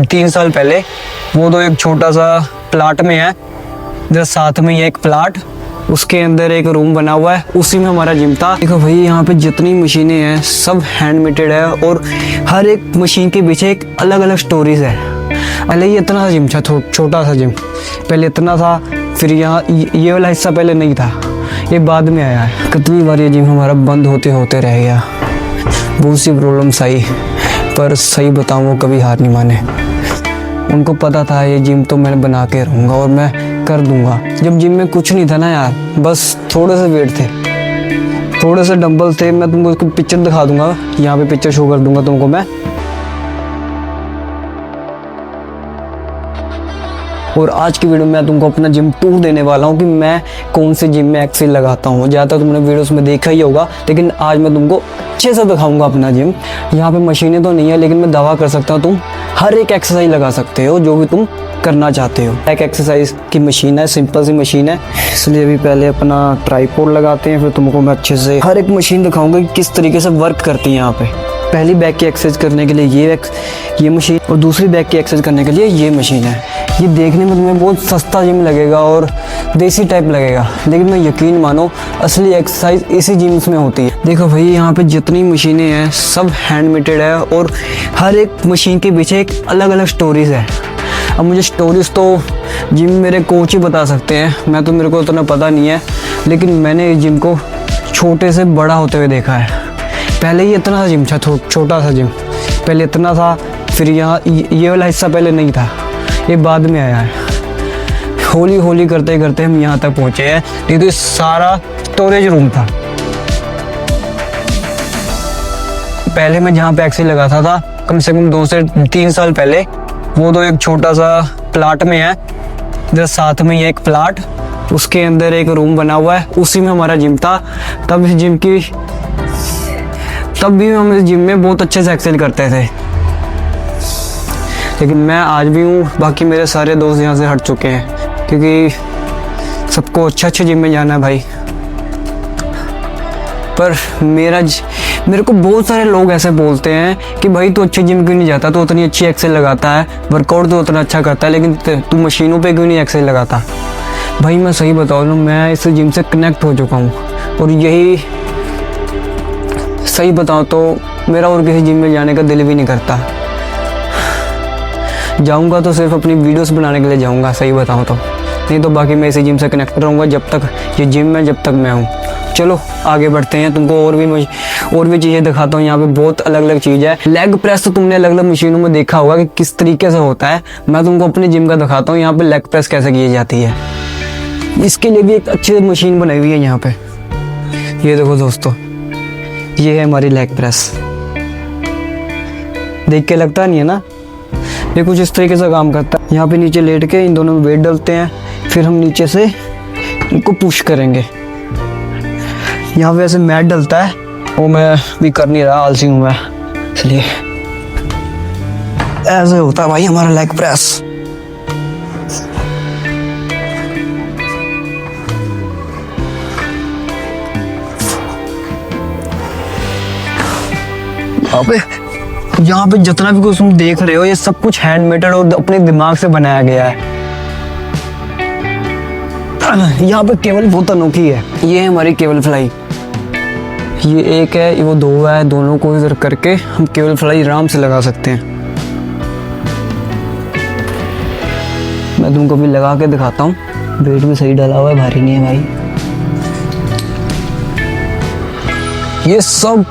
3 साल पहले। वो तो एक छोटा सा प्लाट में है, इधर साथ में ही एक प्लाट, उसके अंदर एक रूम बना हुआ है, उसी में हमारा जिम था। देखो भाई यहाँ पे जितनी मशीनें हैं सब हैंडमेडेड है और हर एक मशीन के पीछे एक अलग अलग स्टोरीज है। पहले ये इतना सा जिम था, छोटा सा जिम पहले इतना था, फिर यहाँ ये वाला हिस्सा पहले नहीं था, ये बाद में आया है। कितनी बार ये जिम हमारा बंद होते होते रह गया, बहुत सी प्रॉब्लम्स आई, पर सही बताऊँ वो कभी हार नहीं माने। उनको पता था ये जिम तो मैं बना के रहूँगा और मैं कर दूंगा। जब जिम में कुछ नहीं था ना यार, बस थोड़े से वेट थे, थोड़े से डंबल थे। मैं तुमको उसकी पिक्चर दिखा दूंगा, यहाँ पे पिक्चर शो कर दूंगा तुमको मैं। और आज की वीडियो में मैं तुमको अपना जिम टूर देने वाला हूँ कि मैं कौन से जिम में एक्सरसाइज लगाता हूँ। ज़्यादातर तुमने वीडियोस में देखा ही होगा, लेकिन आज मैं तुमको अच्छे से दिखाऊंगा अपना जिम। यहाँ पे मशीनें तो नहीं है, लेकिन मैं दावा कर सकता हूँ तुम हर एक एक्सरसाइज लगा सकते हो जो भी तुम करना चाहते हो। एक एक्सरसाइज की मशीन है, सिंपल सी मशीन है, इसलिए अभी पहले अपना ट्राइपॉड लगाते हैं, फिर तुमको मैं अच्छे से हर एक मशीन दिखाऊंगा कि किस तरीके से वर्क करती है। यहाँ पे पहली बैक की एक्सरसाइज करने के लिए ये मशीन और दूसरी बैक की एक्सरसाइज करने के लिए ये मशीन है। ये देखने में तुम्हें बहुत सस्ता जिम लगेगा और देसी टाइप लगेगा, लेकिन मैं यकीन मानो असली एक्सरसाइज इसी जिम्स में होती है। देखो भाई यहाँ पे जितनी मशीनें हैं सब हैंडमेडेड है और हर एक मशीन के पीछे एक अलग अलग स्टोरीज है। अब मुझे स्टोरीज तो जिम मेरे कोच ही बता सकते हैं, मैं तो मेरे को उतना पता नहीं है, लेकिन मैंने इस जिम को छोटे से बड़ा होते हुए देखा है। पहले ये इतना सा जिम था, छोटा सा जिम पहले इतना था, फिर यहाँ ये वाला हिस्सा पहले नहीं था, ये बाद में आया है। हौली हौली करते करते हम यहाँ तक पहुँचे हैं। ये तो सारा स्टोरेज रूम था। पहले मैं जहाँ पे एक्सरसाइज लगाता था कम से कम 2 से 3 साल पहले, वो तो एक छोटा सा प्लाट में है, इधर साथ में ही एक प्लाट, उसके अंदर एक रूम बना हुआ है, उसी में हमारा जिम था। तब भी हम इस जिम में बहुत अच्छे से एक्सरसाइज करते थे, लेकिन मैं आज भी हूँ, बाकी मेरे सारे दोस्त यहाँ से हट चुके हैं, क्योंकि सबको अच्छे जिम में जाना है भाई। पर मेरे को बहुत सारे लोग ऐसे बोलते हैं कि भाई तू अच्छे जिम क्यों नहीं जाता, तो उतनी अच्छी एक्सरसाइज लगाता है, वर्कआउट तो उतना अच्छा करता है, लेकिन तू मशीनों पे क्यों नहीं एक्सरसाइज लगाता। भाई मैं सही बताऊँ, मैं इस जिम से कनेक्ट हो चुका हूँ, और यही सही बताऊँ तो मेरा और किसी जिम में जाने का दिल भी नहीं करता। जाऊँगा तो सिर्फ अपनी वीडियोस बनाने के लिए जाऊँगा, सही बताऊँ तो, नहीं तो बाकी मैं इसी जिम से कनेक्ट रहूँगा जब तक ये जिम है, जब तक मैं हूँ। चलो आगे बढ़ते हैं, तुमको और भी चीज़ें दिखाता हूँ। यहाँ पे बहुत अलग अलग चीज़ है। लेग प्रेस तो तुमने अलग अलग मशीनों में देखा होगा कि किस तरीके से होता है, मैं तुमको अपने जिम का दिखाता हूँ यहाँ पे लेग प्रेस कैसे की जाती है। इसके लिए भी एक अच्छी मशीन बनाई हुई है यहाँ पे। ये देखो दोस्तों, ये है हमारी लेग प्रेस। देख के लगता नहीं है ना, ये कुछ इस तरीके से काम करता है। यहाँ पे नीचे लेट के इन दोनों में वेट डालते हैं, फिर हम नीचे से इनको पुश करेंगे। यहाँ पे ऐसे मैट डलता है, वो मैं भी कर नहीं रहा, आलसी हूँ मैं, इसलिए ऐसे होता है भाई हमारा लेग प्रेस। यहाँ पे जितना भी कुछ तुम देख रहे हो ये सब कुछ हैंडमेडेड और अपने दिमाग से बनाया गया है। यहाँ पे केबल बहुत अनोखी है। ये है हमारी केबल फ्लाई, ये एक है, वो 2 है, दोनों को इधर करके हम केबल फ्लाई आराम से लगा सकते हैं। मैं तुमको भी लगा के दिखाता हूँ, वेट भी सही डाला हुआ है, भारी नहीं है भाई। ये सब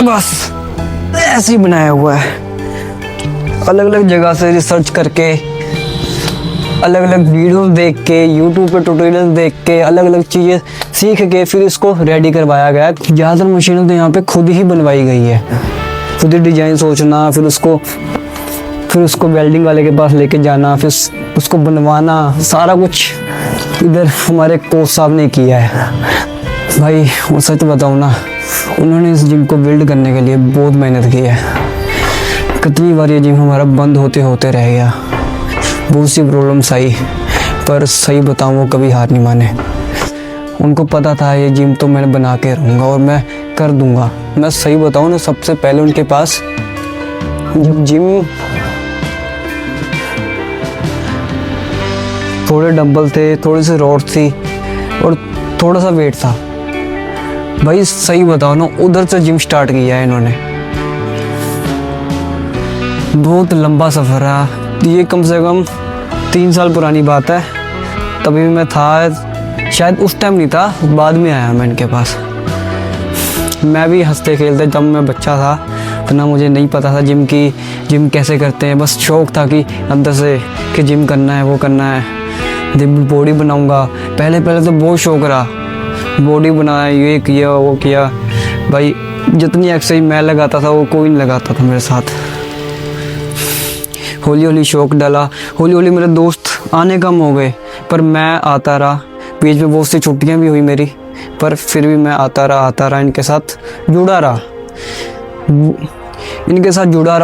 बस ऐसे ही बनाया हुआ है, अलग अलग जगह से रिसर्च करके, अलग अलग वीडियो देख के, यूट्यूब पे ट्यूटोरियल देख के, अलग अलग चीज़ें सीख के फिर इसको रेडी करवाया गया है। ज़्यादातर मशीनों तो यहाँ पे खुद ही बनवाई गई है, खुद ही डिजाइन सोचना, फिर उसको वेल्डिंग वाले के पास लेके जाना, फिर उसको बनवाना, सारा कुछ इधर हमारे कोच साहब ने किया है भाई। वो सच बताऊँ ना, उन्होंने इस जिम को बिल्ड करने के लिए बहुत मेहनत की है। कितनी बार ये जिम हमारा बंद होते होते रह गया, बहुत सी प्रॉब्लम्स आई, पर सही बताऊँ वो कभी हार नहीं माने। उनको पता था ये जिम तो मैं बना के रहूँगा और मैं कर दूँगा। मैं सही बताऊँ ना, सबसे पहले उनके पास जब जिम थोड़े डंबल थे, थोड़ी सी रॉड थी और थोड़ा सा वेट था। भाई सही बताओ ना, उधर से जिम स्टार्ट किया है इन्होंने। बहुत लंबा सफ़र है ये, कम से कम 3 साल पुरानी बात है। तभी मैं था, शायद उस टाइम नहीं था, बाद में आया मैं इनके पास। मैं भी हंसते खेलते, जब मैं बच्चा था तो ना मुझे नहीं पता था जिम कैसे करते हैं। बस शौक़ था कि अंदर से कि जिम करना है, वो करना है, बॉडी बनाऊंगा। पहले तो बहुत शौक़ रहा, बॉडी बनाया, ये किया वो किया। भाई जितनी एक्सरसाइज मैं लगाता था वो कोई नहीं लगाता था मेरे साथ। हौली हौली शौक़ डाला, हौली हौली मेरे दोस्त आने कम हो गए, पर मैं आता रहा। बीच में बहुत सी छुट्टियां भी हुई मेरी, पर फिर भी मैं आता रहा, इनके साथ जुड़ा रहा,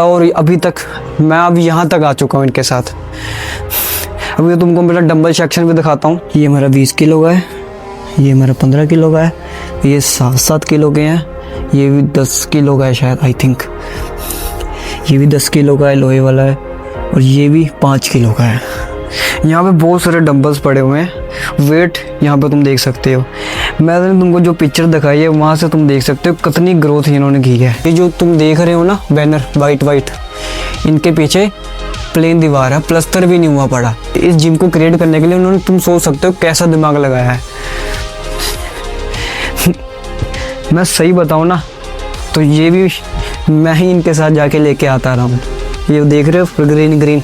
और अभी तक मैं अब यहाँ तक आ चुका हूँ इनके साथ। अभी तुमको मेरा डंबल सेक्शन भी दिखाता हूँ। ये मेरा 20 किलो का है, ये मेरा 15 किलो का है, ये 7 किलो के हैं, ये भी 10 किलो का है शायद, आई थिंक। ये भी 10 किलो का है, लोहे वाला है, और ये भी 5 किलो का है। यहाँ पे बहुत सारे डंबल्स पड़े हुए हैं। वेट यहाँ पे तुम देख सकते हो। मैंने तुमको जो पिक्चर दिखाई है वहाँ से तुम देख सकते हो कितनी ग्रोथ इन्होंने की है। ये जो तुम देख रहे हो ना बैनर वाइट, इनके पीछे प्लेन दीवार है, प्लस्तर भी नहीं हुआ पड़ा। इस जिम को क्रिएट करने के लिए उन्होंने, तुम सोच सकते हो कैसा दिमाग लगाया है। मैं सही बताऊँ ना तो ये भी मैं ही इनके साथ जाके लेके आता रहा हूँ। ये देख रहे हो ग्रीन,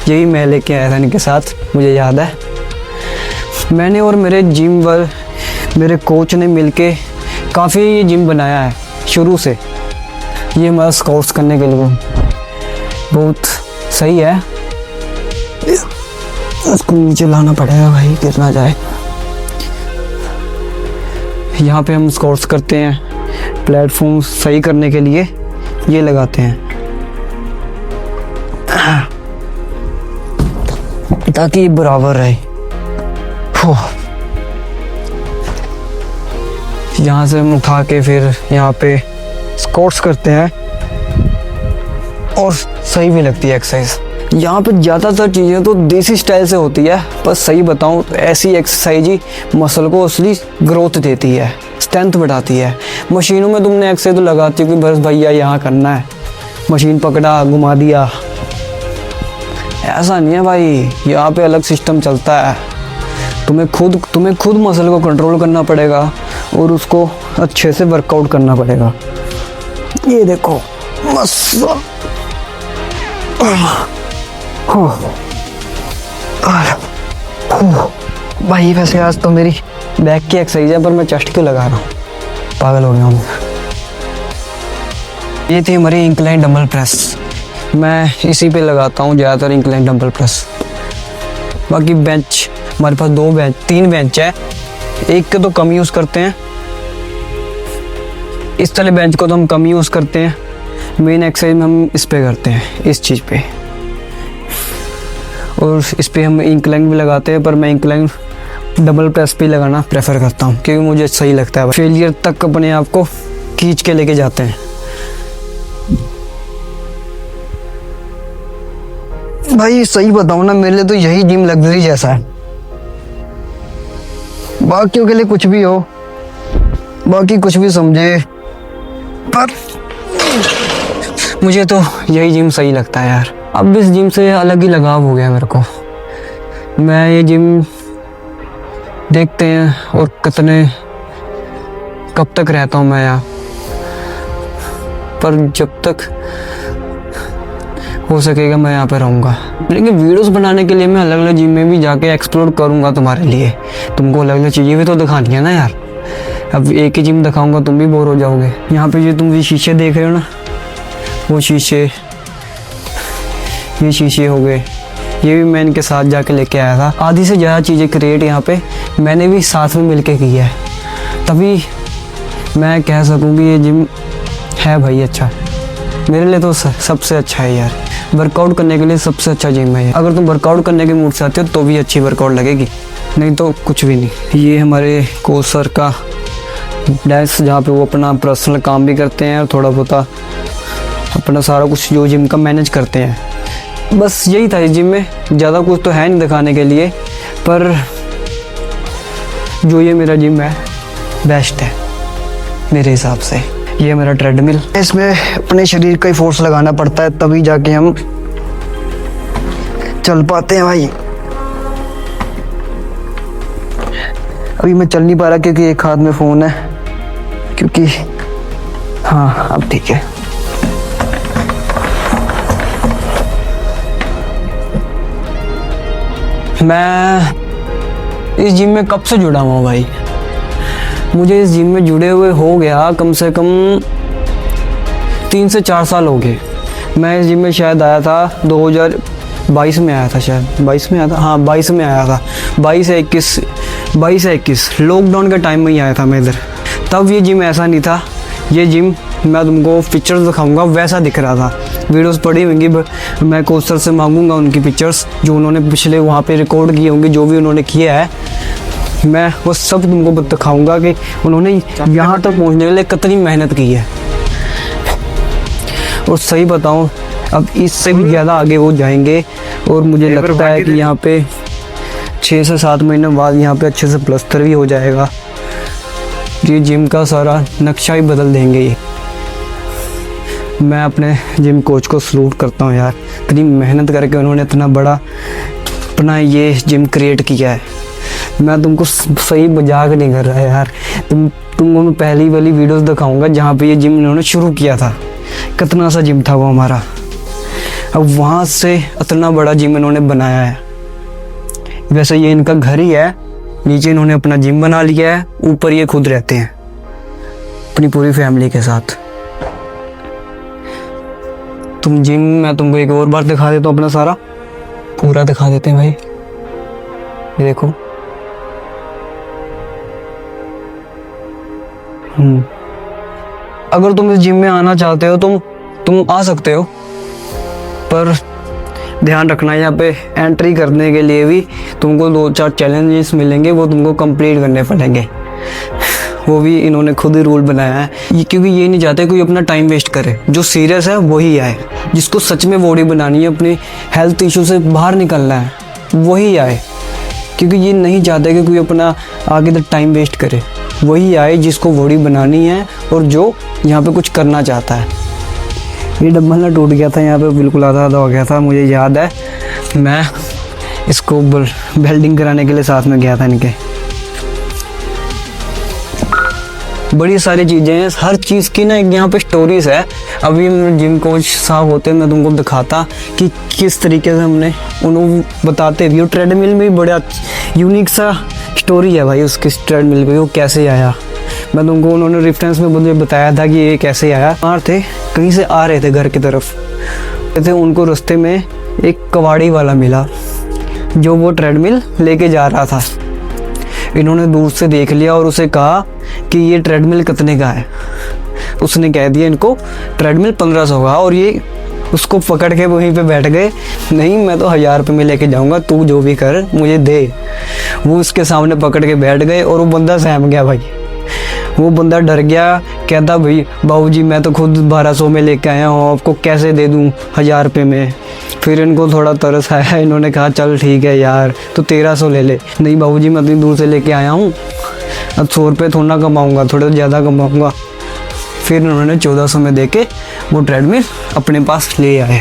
यही मैं लेके आया था इनके साथ, मुझे याद है। मैंने और मेरे मेरे कोच ने मिलके काफ़ी जिम बनाया है शुरू से। ये हमारा स्काउट्स करने के लिए बहुत सही है। इसको नीचे लाना पड़ेगा भाई, गिर ना जाए। यहाँ पे हम स्काउट्स करते हैं, प्लेटफॉर्म सही करने के लिए ये लगाते हैं ताकि बराबर रहे। यहाँ से हम उठा के फिर यहाँ पे स्क्वाट्स करते हैं और सही भी लगती है एक्सरसाइज। यहाँ पे ज़्यादातर चीज़ें तो देसी स्टाइल से होती है, पर सही बताऊँ तो ऐसी एक्सरसाइज ही मसल को असली ग्रोथ देती है, स्ट्रेंथ बढ़ाती है। मशीनों में तुमने एक्सरसाइज तो लगाती हो कि बस भैया यहाँ करना है, मशीन पकड़ा घुमा दिया, ऐसा नहीं है भाई। यहाँ पे अलग सिस्टम चलता है। तुम्हें खुद मसल को कंट्रोल करना पड़ेगा और उसको अच्छे से वर्कआउट करना पड़ेगा। ये देखो मसल, भाई वैसे आज तो मेरी बैक की एक्सरसाइज है, पर मैं चेस्ट क्यों लगा रहा हूँ, पागल हो गया हूँ। ये थी हमारी इंक्लाइन डंबल प्रेस, मैं इसी पे लगाता हूँ ज़्यादातर इंक्लाइन डंबल प्रेस। बाकी बेंच हमारे पास 3 बेंच है, एक के तो कम यूज़ करते हैं, इस तरह बेंच को तो हम कम यूज़ करते हैं। मेन एक्सरसाइज में हम इस पे करते हैं, इस चीज़ पे, और इस पे हम इंक्लाइन भी लगाते हैं, पर मैं इंक्लाइन डबल प्रेस पे लगाना प्रेफर करता हूँ क्योंकि मुझे सही लगता है। फेलियर तक अपने आप को खींच के लेके जाते हैं। भाई सही बताऊँ ना, मेरे लिए तो यही जिम लग्जरी जैसा है। बाकियों के लिए कुछ भी हो, बाकी कुछ भी समझे, पर मुझे तो यही जिम सही लगता है यार। अब इस जिम से अलग ही लगाव हो गया मेरे को। मैं ये जिम देखते हैं और कब तक रहता हूँ मैं यहाँ, पर जब तक हो सकेगा मैं यहाँ पे रहूँगा। लेकिन वीडियोस बनाने के लिए मैं अलग अलग जिम में भी जाके एक्सप्लोर करूँगा तुम्हारे लिए। तुमको अलग अलग चीज़ें भी तो दिखानी है ना यार। अब एक ही जिम दिखाऊँगा तुम भी बोर हो जाओगे। यहाँ पे जो तुम ये शीशे देख रहे हो ना, वो शीशे, ये शीशे हो गए, ये भी मैं इनके साथ जाके लेके आया था। आधी से ज़्यादा चीज़ें क्रिएट यहाँ पे मैंने भी साथ में मिलके की है, तभी मैं कह सकूँ कि ये जिम है भाई अच्छा। मेरे लिए तो सबसे अच्छा है यार, वर्कआउट करने के लिए सबसे अच्छा जिम है। अगर तुम वर्कआउट करने के मूड से आते हो तो भी अच्छी वर्कआउट लगेगी, नहीं तो कुछ भी नहीं। ये हमारे कोच सर का डेस्क, जहाँ पे वो अपना पर्सनल काम भी करते हैं और थोड़ा बहुत अपना सारा कुछ जो जिम का मैनेज करते हैं। बस यही था इस जिम में, ज़्यादा कुछ तो है नहीं दिखाने के लिए। पर जो ये मेरा जिम है बेस्ट है मेरे हिसाब से। ये मेरा ट्रेडमिल, इसमें अपने शरीर का ही फोर्स लगाना पड़ता है तभी जाके हम चल पाते हैं भाई। अभी मैं चल नहीं पा रहा क्योंकि एक हाथ में फ़ोन है, क्योंकि हाँ अब ठीक है। मैं इस जिम में कब से जुड़ा हुआ भाई, मुझे इस जिम में जुड़े हुए हो गया कम से कम 3 से 4 साल हो गए। मैं इस जिम में शायद आया था 2022 में आया था, शायद 22 में आया था, हाँ 22 में आया था, 22 या 21 लॉकडाउन के टाइम में ही आया था मैं इधर। तब ये जिम ऐसा नहीं था, ये जिम मैं तुमको पिक्चर्स दिखाऊंगा वैसा दिख रहा था। वीडियोस पड़ी होंगी, मैं कोच सर से मांगूंगा उनकी पिक्चर्स जो उन्होंने पिछले वहाँ पे रिकॉर्ड किए होंगे, जो भी उन्होंने किया है मैं वो सब तुमको दिखाऊंगा कि उन्होंने यहाँ तक पहुँचने के लिए कितनी मेहनत की है। और सही बताऊँ अब इससे भी ज़्यादा आगे वो जाएंगे और मुझे लगता है कि यहाँ पे 6 से 7 महीने बाद यहाँ पे अच्छे से प्लास्टर भी हो जाएगा। ये जिम का सारा नक्शा ही बदल देंगे ये। मैं अपने जिम कोच को सलूट करता हूँ यार, इतनी मेहनत करके उन्होंने इतना बड़ा अपना ये जिम क्रिएट किया है। मैं तुमको सही मजाक नहीं कर रहा यार, तुमको मैं पहली वाली वीडियोस दिखाऊंगा जहाँ पे ये जिम इन्होंने शुरू किया था। कितना सा जिम था वो हमारा, अब वहाँ से इतना बड़ा जिम इन्होंने बनाया है। वैसे ये इनका घर ही है, नीचे इन्होंने अपना जिम बना लिया है, ऊपर ये खुद रहते हैं अपनी पूरी फैमिली के साथ। तुम जिम मैं तुमको एक और बार दिखा देता हूँ, अपना सारा पूरा दिखा देते हैं भाई। ये देखो अगर तुम इस जिम में आना चाहते हो तुम आ सकते हो, पर ध्यान रखना यहाँ पे एंट्री करने के लिए भी तुमको 2-4 चैलेंजेस मिलेंगे, वो तुमको कंप्लीट करने पड़ेंगे। वो भी इन्होंने खुद ही रूल बनाया है क्योंकि ये नहीं चाहते कोई अपना टाइम वेस्ट करे। जो सीरियस है वही आए, जिसको सच में बॉडी बनानी है, अपनी हेल्थ इशू से बाहर निकलना है वही आए, क्योंकि ये नहीं चाहते कि कोई अपना आगे तक टाइम वेस्ट करे। वही आए जिसको बॉडी बनानी है और जो यहाँ पे कुछ करना चाहता है। ये डंबल ना टूट गया था यहाँ पे, बिल्कुल आधा आधा हो गया था, मुझे याद है। मैं इसको वेल्डिंग कराने के लिए साथ में गया था इनके। बड़ी सारी चीज़ें हैं, हर चीज़ की ना यहाँ पे स्टोरीज है। अभी जिम कोच साहब होते मैं तुमको दिखाता कि किस तरीके से हमने उन्होंने बताते भी। ट्रेडमिल में बड़ा यूनिक सा स्टोरी है भाई उसकी, ट्रेडमिल पे वो कैसे आया। मैं तुमको उन्होंने रेफरेंस में मुझे बताया था कि ये कैसे आया। बाहर थे, कहीं से आ रहे थे घर की तरफ थे, उनको रास्ते में एक कबाड़ी वाला मिला जो वो ट्रेडमिल लेके जा रहा था। इन्होंने दूर से देख लिया और उसे कहा कि ये ट्रेडमिल कितने का है। उसने कह दिया इनको ट्रेडमिल 1500 का, और ये उसको पकड़ के वहीं पे बैठ गए। नहीं मैं तो 1000 रुपये में लेके जाऊंगा, तू जो भी कर मुझे दे। वो उसके सामने पकड़ के बैठ गए और वो बंदा सहम गया भाई। वो बंदा डर गया, कहता भाई बाबूजी मैं तो खुद 1200 में लेके आया हूँ, आपको कैसे दे दूँ 1000 रुपये में। फिर इनको थोड़ा तरस आया, इन्होंने कहा चल ठीक है यार तो 1300 ले ले। नहीं बाबूजी मैं इतनी दूर से लेके आया हूँ, अब 100 रुपये थोड़ा ना कमाऊँगा, थोड़ा ज़्यादा कमाऊँगा। फिर इन्होंने 1400 में दे के वो ट्रेडमिल अपने पास ले आए।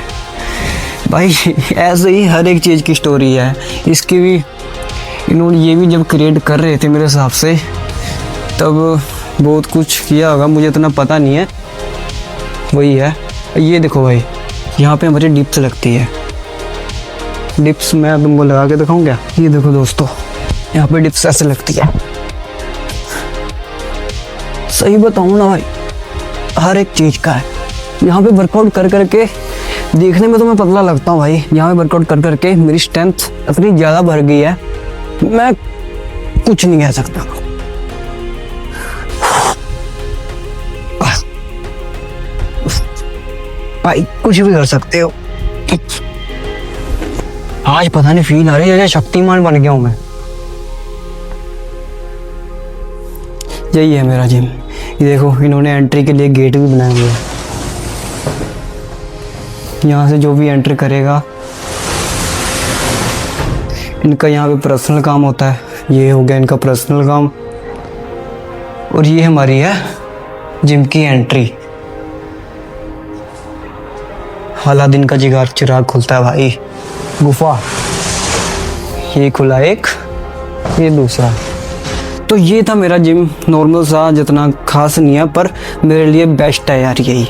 भाई ऐसे ही हर एक चीज़ की स्टोरी है इसकी भी। इन्होंने ये भी जब क्रिएट कर रहे थे मेरे हिसाब से तब बहुत कुछ किया होगा, मुझे इतना पता नहीं है। वही है, ये देखो भाई यहाँ पे हमारी डिप्स लगती है। डिप्स मैं तुमको लगा के दिखाऊँ क्या? ये देखो दोस्तों यहाँ पे डिप्स ऐसे लगती है। सही बताऊँ ना भाई हर एक चीज़ का है। यहाँ पे वर्कआउट कर करके देखने में तो मैं पतला लगता हूँ भाई, यहाँ पे वर्कआउट कर करके मेरी स्ट्रेंथ इतनी ज़्यादा बढ़ गई है मैं कुछ नहीं कह सकता। भाई कुछ भी कर सकते हो। आज पता नहीं फील आ रही है जैसे शक्तिमान बन गया हूं मैं। यही है मेरा जिम। ये देखो इन्होंने एंट्री के लिए गेट भी बनाया हुआ है। यहाँ से जो भी एंटर करेगा इनका यहाँ पे पर्सनल काम होता है, ये हो गया इनका पर्सनल काम। और ये हमारी है जिम की एंट्री। अलादीन का जिगर चिराग खुलता है भाई। गुफा, ये खुला एक, ये दूसरा। तो ये था मेरा जिम, नॉर्मल सा, जितना खास नहीं है पर मेरे लिए बेस्ट है यार यही।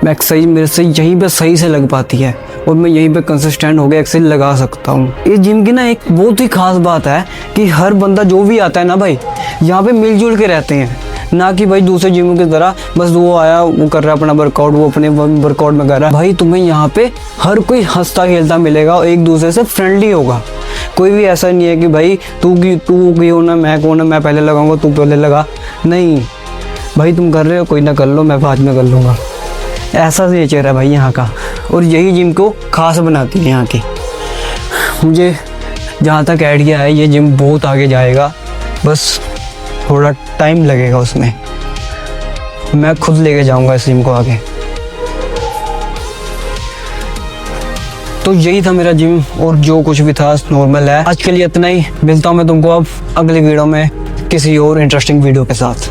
मैं एक्सरसाइज मेरे से यहीं पे सही से लग पाती है और मैं यहीं पे कंसिस्टेंट हो गया एक्सरसाइज लगा सकता हूँ। इस जिम की ना एक बहुत ही खास बात है कि हर बंदा जो भी आता है ना भाई, यहाँ पे मिलजुल के रहते हैं, ना कि भाई दूसरे जिमों की तरह बस वो आया वो कर रहा है अपना वर्कआउट, वो अपने वर्कआउट में कर रहा है। भाई तुम्हें यहाँ पे हर कोई हंसता खेलता मिलेगा और एक दूसरे से फ्रेंडली होगा। कोई भी ऐसा नहीं है कि भाई तू क्यों ना, मैं कौन है, मैं पहले लगाऊंगा तू पहले लगा। नहीं भाई, तुम कर रहे हो कोई ना कर लो, मैं बाद में कर लूँगा। ऐसा नेचर है भाई यहाँ का, और यही जिम को खास बनाती है यहाँ की। मुझे जहाँ तक आइडिया है ये जिम बहुत आगे जाएगा, बस थोड़ा टाइम लगेगा उसमें। मैं खुद लेके जाऊँगा इस जिम को आगे। तो यही था मेरा जिम, और जो कुछ भी था नॉर्मल है। आज के लिए इतना ही, मिलता हूँ मैं तुमको अब अगली वीडियो में किसी और इंटरेस्टिंग वीडियो के साथ।